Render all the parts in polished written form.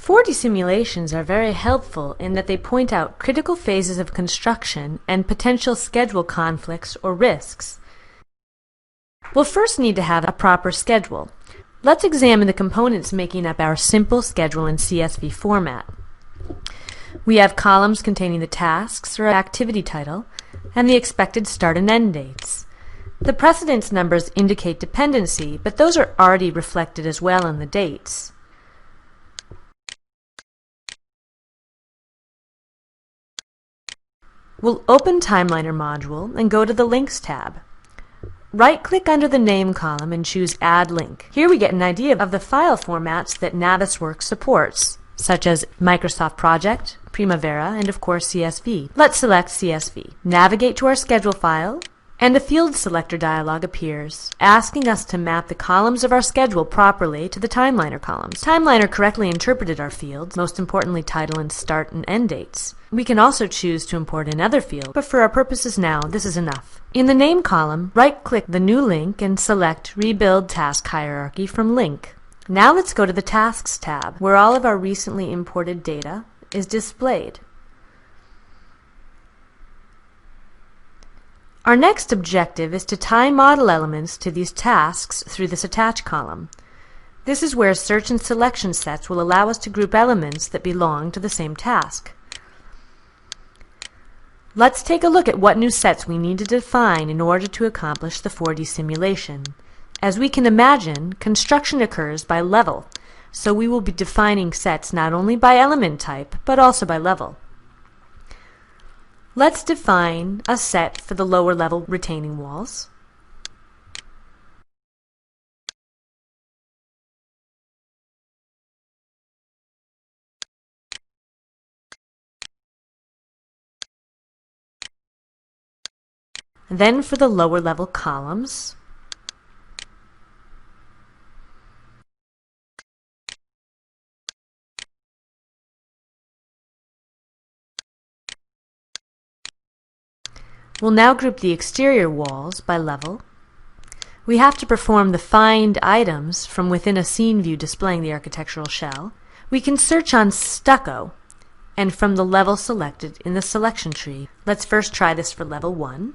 4D simulations are very helpful in that they point out critical phases of construction and potential schedule conflicts or risks. We'll first need to have a proper schedule. Let's examine the components making up our simple schedule in CSV format. We have columns containing the tasks or activity title and the expected start and end dates. The precedence numbers indicate dependency, but those are already reflected as well in the dates. We'll open Timeliner module and go to the Links tab. Right-click under the Name column and choose Add Link. Here we get an idea of the file formats that Navisworks supports, such as Microsoft Project, Primavera, and of course CSV. Let's select CSV. Navigate to our schedule file, and a field selector dialog appears, asking us to map the columns of our schedule properly to the Timeliner columns. Timeliner correctly interpreted our fields, most importantly title and start and end dates. We can also choose to import in other fields, but for our purposes now, this is enough. In the Name column, right-click the new link and select Rebuild Task Hierarchy from Link. Now let's go to the Tasks tab, where all of our recently imported data is displayed. Our next objective is to tie model elements to these tasks through this Attach column. This is where search and selection sets will allow us to group elements that belong to the same task. Let's take a look at what new sets we need to define in order to accomplish the 4D simulation. As we can imagine, construction occurs by level, so we will be defining sets not only by element type, but also by level. Let's define a set for the lower level retaining walls. And then for the lower level columns. We'll now group the exterior walls by level. We have to perform the Find Items from within a scene view displaying the architectural shell. We can search on stucco and from the level selected in the selection tree. Let's first try this for level 1,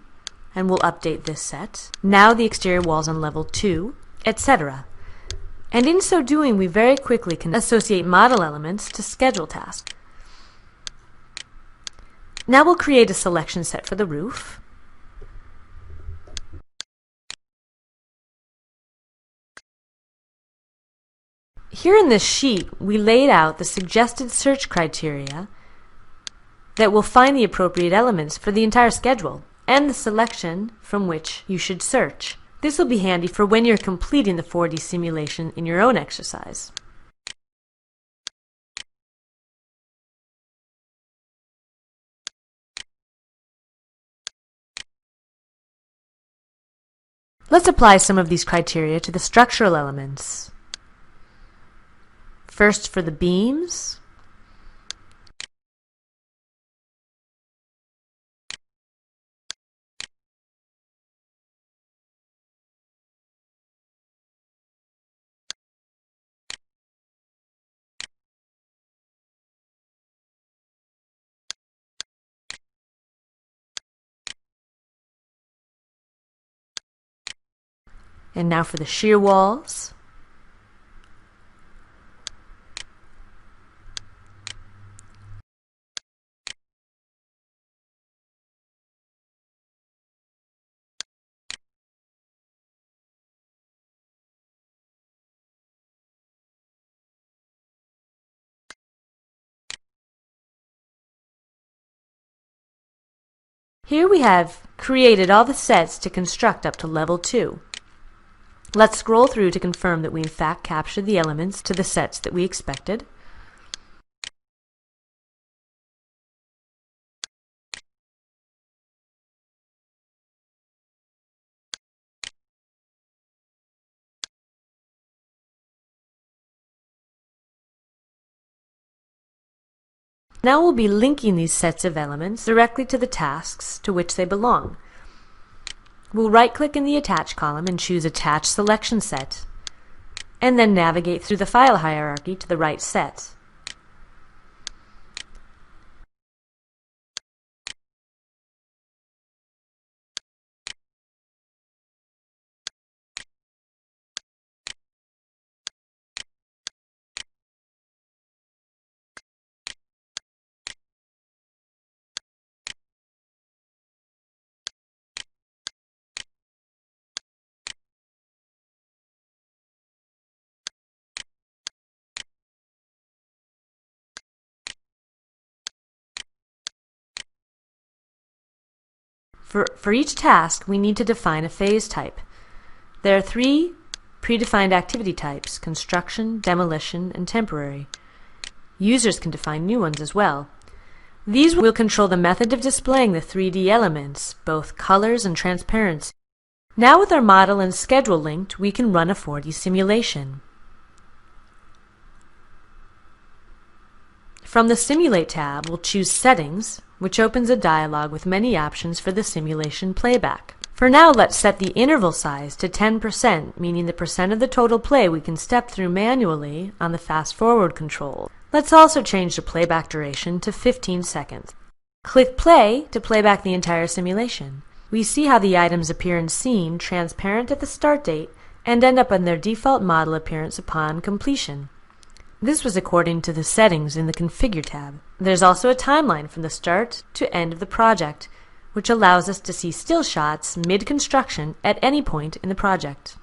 and we'll update this set. Now the exterior walls on level 2, etc. And in so doing, we very quickly can associate model elements to schedule tasks. Now we'll create a selection set for the roof. Here in this sheet, we laid out the suggested search criteria that will find the appropriate elements for the entire schedule and the selection from which you should search. This will be handy for when you're completing the 4D simulation in your own exercise. Let's apply some of these criteria to the structural elements. First for the beams. And now for the shear walls. Here we have created all the sets to construct up to level 2. Let's scroll through to confirm that we in fact captured the elements to the sets that we expected. Now we'll be linking these sets of elements directly to the tasks to which they belong. We'll right-click in the Attach column and choose Attach Selection Set, and then navigate through the file hierarchy to the right set. For each task, we need to define a phase type. There are 3 predefined activity types: construction, demolition, and temporary. Users can define new ones as well. These will control the method of displaying the 3D elements, both colors and transparency. Now with our model and schedule linked, we can run a 4D simulation. From the Simulate tab, we'll choose Settings, which opens a dialog with many options for the simulation playback. For now, let's set the interval size to 10%, meaning the percent of the total play we can step through manually on the fast-forward control. Let's also change the playback duration to 15 seconds. Click Play to play back the entire simulation. We see how the items appear in scene, transparent at the start date, and end up in their default model appearance upon completion. This was according to the settings in the Configure tab. There's also a timeline from the start to end of the project, which allows us to see still shots mid-construction at any point in the project.